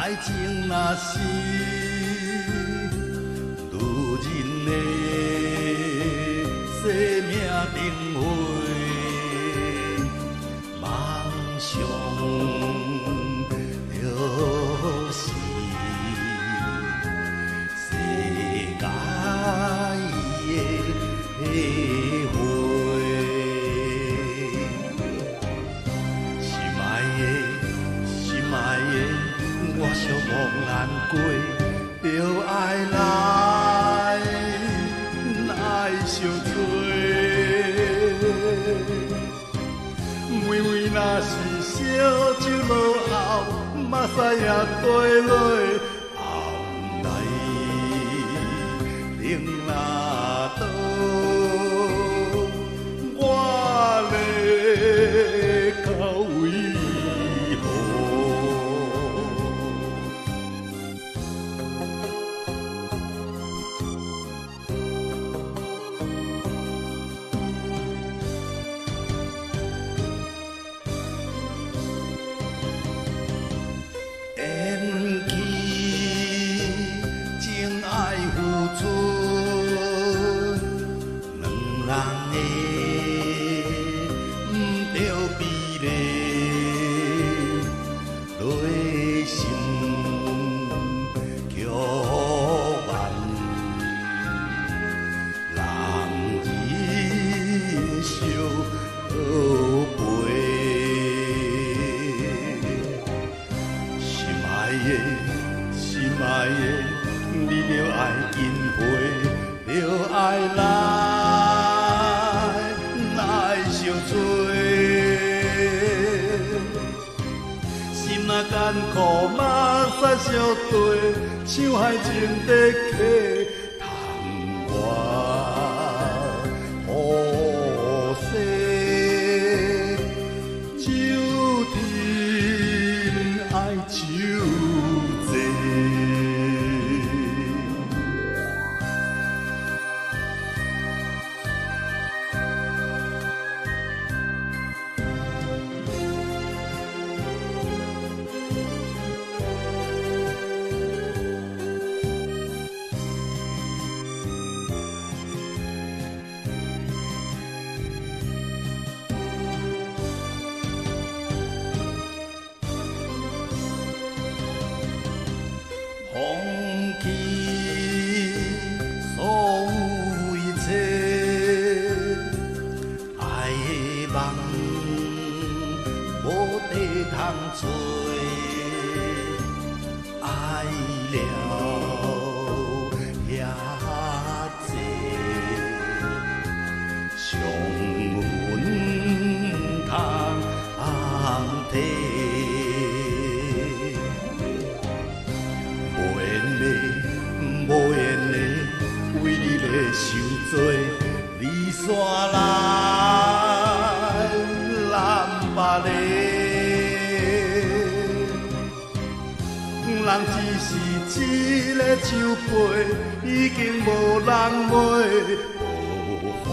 爱情若是女人的生命定位，梦想就是世界的花。我寂寞难过，就爱来相做。每每若是烧酒落后，目屎也滴落，后来冷若倒，我咧到为。艰苦嘛使相对，像海情在溪，窗外雨细，酒甜爱酒醉。放弃所有一切，爱的梦无地通找，爱了遐济，伤阮通体。无缘的，为你来受罪，离山来南北的，人只是一个酒杯，已经无人买，无法。